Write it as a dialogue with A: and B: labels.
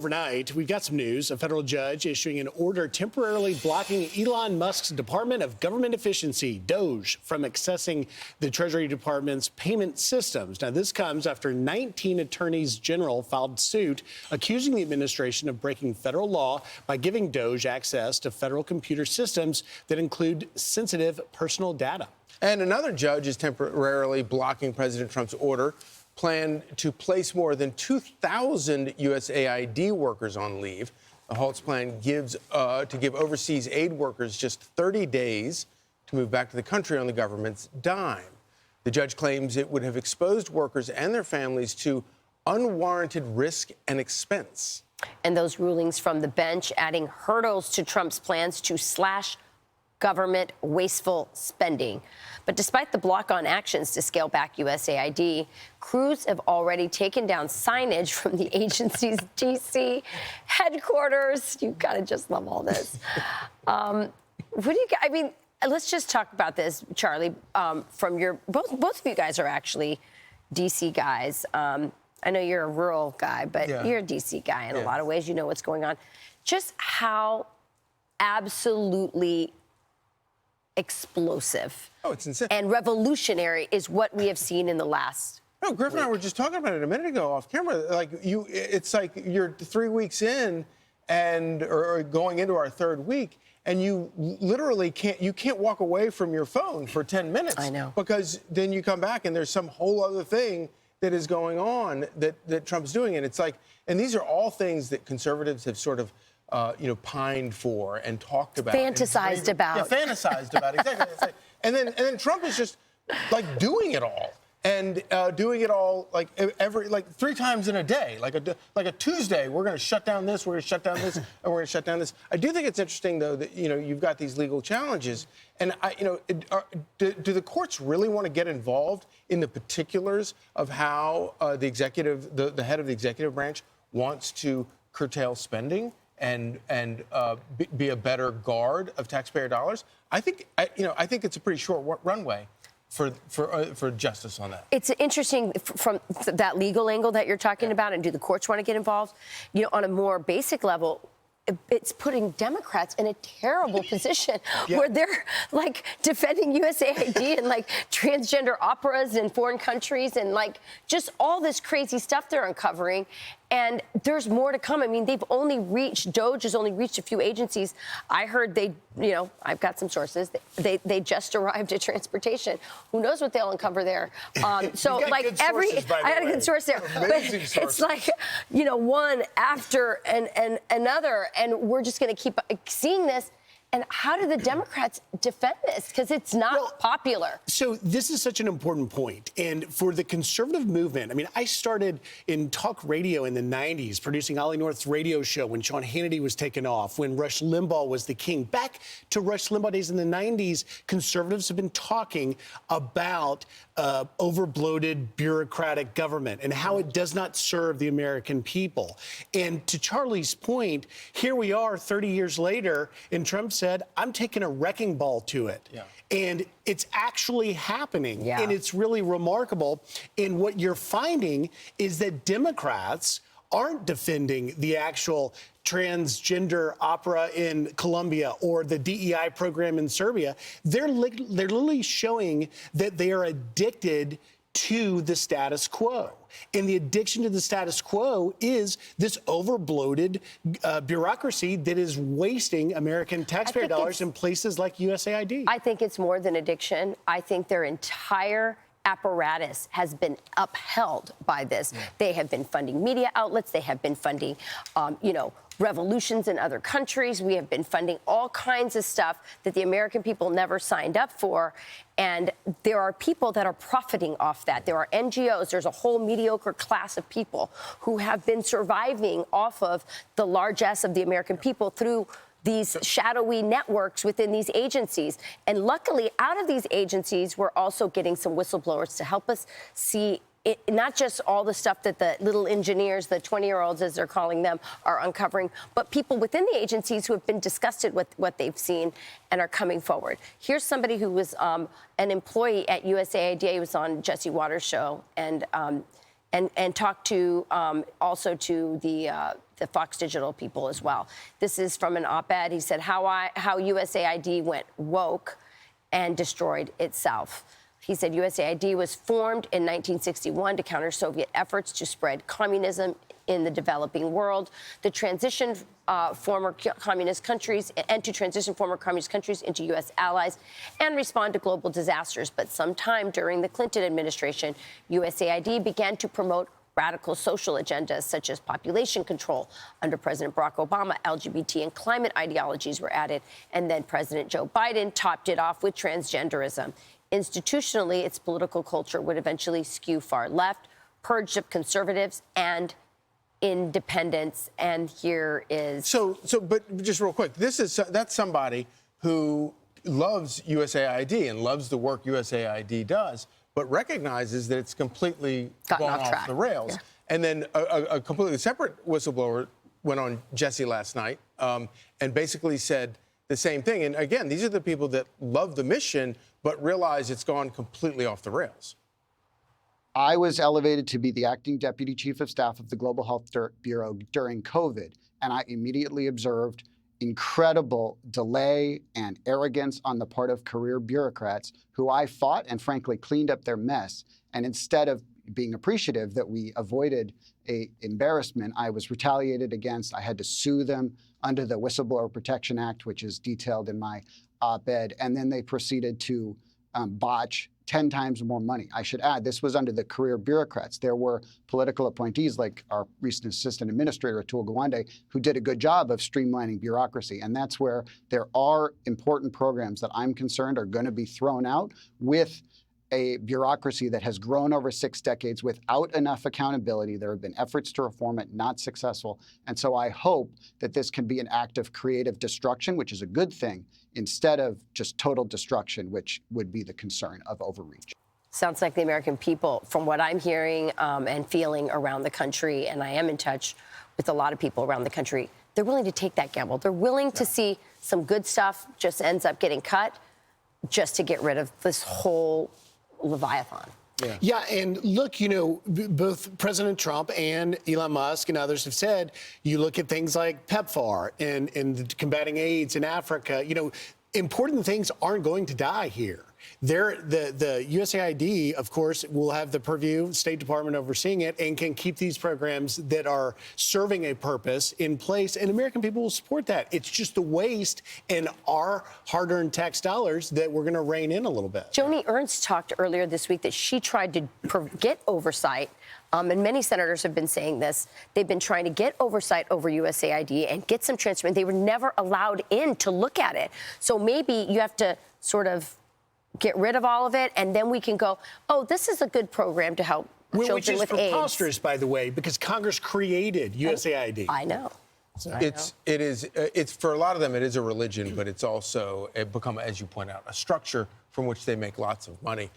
A: Overnight, we've got some news. A federal judge issuing an order temporarily blocking Elon Musk's Department of Government Efficiency, DOGE, from accessing the Treasury Department's payment systems. Now, this comes after 19 attorneys general filed suit accusing the administration of breaking federal law by giving DOGE access to federal computer systems that include sensitive personal data.
B: And another judge is temporarily blocking President Trump's order planned to place more than 2,000 USAID workers on leave. The halt's plan gives to give overseas aid workers just 30 days to move back to the country on the government's dime. The judge claims it would have exposed workers and their families to unwarranted risk and expense.
C: And those rulings from the bench adding hurdles to Trump's plans to slash government wasteful spending. But despite the block on actions to scale back USAID, crews have already taken down signage from the agency's D.C. headquarters. You gotta just love all this. Let's just talk about this, Charlie. From your both of you guys are actually D.C. guys. I know you're a rural guy, but you're a D.C. guy in a lot of ways. You know what's going on. Just how absolutely explosive
B: it's insane.
C: And revolutionary is what we have seen in the last
B: Griff and I were just talking about it a minute ago off camera. It's like you're 3 weeks in or going into our third week, and you literally can't walk away from your phone for 10 minutes.
C: I know.
B: Because then you come back and there's some whole other thing that is going on that Trump's doing. And it's like, and these are all things that conservatives have sort of pined for and talked about.
C: Fantasized about.
B: Yeah, fantasized about, exactly. And then Trump is just, doing it all. And doing it all, every 3 times in a day. Like a Tuesday, we're going to shut down this, we're going to shut down this, and we're going to shut down this. I do think it's interesting, though, that, you've got these legal challenges. And, do the courts really want to get involved in the particulars of how the head of the executive branch wants to curtail spending and be a better guard of taxpayer dollars? I think it's a pretty short runway for justice on that.
C: It's interesting from that legal angle that you're talking about, and do the courts want to get involved? On a more basic level, it's putting Democrats in a terrible position where they're defending USAID and transgender operas in foreign countries and just all this crazy stuff they're uncovering. And there's more to come. I mean, DOGE has only reached a few agencies. I heard I've got some sources. They just arrived at transportation. Who knows what they'll uncover there? I had a good source there.
B: Amazing
C: sources. It's one after and another, and we're just going to keep seeing this. And how do the Democrats defend this? Because it's not popular.
A: So this is such an important point. And for the conservative movement, I started in talk radio in the 90s, producing Ollie North's radio show when Sean Hannity was taken off, when Rush Limbaugh was the king. Back to Rush Limbaugh days in the 90s, conservatives have been talking about overbloated bureaucratic government and how it does not serve the American people. And to Charlie's point, here we are 30 years later, and Trump said, I'm taking a wrecking ball to it. Yeah. And it's actually happening. Yeah. And it's really remarkable. And what you're finding is that Democrats aren't defending the actual transgender opera in Colombia or the DEI program in Serbia. They're literally showing that they are addicted to the status quo. And the addiction to the status quo is this overbloated bureaucracy that is wasting American taxpayer dollars in places like USAID.
C: I think it's more than addiction. I think their entire apparatus has been upheld by this. Yeah. They have been funding media outlets. They have been funding, revolutions in other countries. We have been funding all kinds of stuff that the American people never signed up for. And there are people that are profiting off that. There are NGOs. There's a whole mediocre class of people who have been surviving off of the largesse of the American people through these shadowy networks within these agencies. And luckily, out of these agencies, we're also getting some whistleblowers to help us see not just all the stuff that the little engineers, the 20-year-olds, as they're calling them, are uncovering, but people within the agencies who have been disgusted with what they've seen and are coming forward. Here's somebody who was an employee at USAID. He was on Jesse Waters' show, and and talked to also to the Fox Digital people as well. This is from an op-ed. He said how USAID went woke and destroyed itself. He said USAID was formed in 1961 to counter Soviet efforts to spread communism in the developing world, to transition former communist countries into U.S. allies and respond to global disasters. But sometime during the Clinton administration, USAID began to promote radical social agendas such as population control. Under President Barack Obama, LGBT and climate ideologies were added. And then President Joe Biden topped it off with transgenderism. Institutionally, its political culture would eventually skew far left, purged of conservatives and independents. And here is
B: but just real quick, that's somebody who loves USAID and loves the work USAID does, but recognizes that it's completely gone off the rails. Yeah. And then a completely separate whistleblower went on Jesse last night and basically said the same thing. And again, these are the people that love the mission, but realize it's gone completely off the rails.
D: I was elevated to be the acting deputy chief of staff of the Global Health Bureau during COVID, and I immediately observed incredible delay and arrogance on the part of career bureaucrats who I fought and frankly cleaned up their mess. And instead of being appreciative that we avoided an embarrassment, I was retaliated against. I had to sue them under the Whistleblower Protection Act, which is detailed in my op-ed. And then they proceeded to botch 10 times more money. I should add, this was under the career bureaucrats. There were political appointees like our recent assistant administrator, Atul Gawande, who did a good job of streamlining bureaucracy. And that's where there are important programs that I'm concerned are going to be thrown out with a bureaucracy that has grown over 6 decades without enough accountability. There have been efforts to reform it, not successful. And so I hope that this can be an act of creative destruction, which is a good thing, instead of just total destruction, which would be the concern of overreach.
C: Sounds like the American people, from what I'm hearing and feeling around the country, and I am in touch with a lot of people around the country, they're willing to take that gamble. They're willing to see some good stuff just ends up getting cut just to get rid of this whole Leviathan.
A: Yeah, and look, you know, both President Trump and Elon Musk and others have said, you look at things like PEPFAR and combating AIDS in Africa, you know, important things aren't going to die here. The USAID, of course, will have the purview, State Department overseeing it, and can keep these programs that are serving a purpose in place, and American people will support that. It's just the waste in our hard-earned tax dollars that we're going to rein in a little bit.
C: Joni Ernst talked earlier this week that she tried to get oversight, and many senators have been saying this. They've been trying to get oversight over USAID and get some transparency. They were never allowed in to look at it. So maybe you have to sort of get rid of all of it, and then we can go, oh, this is a good program to help children with AIDS.
A: Which is preposterous, by the way, because Congress created USAID.
C: I know.
B: It's for a lot of them, it is a religion, but it's also become, as you point out, a structure from which they make lots of money.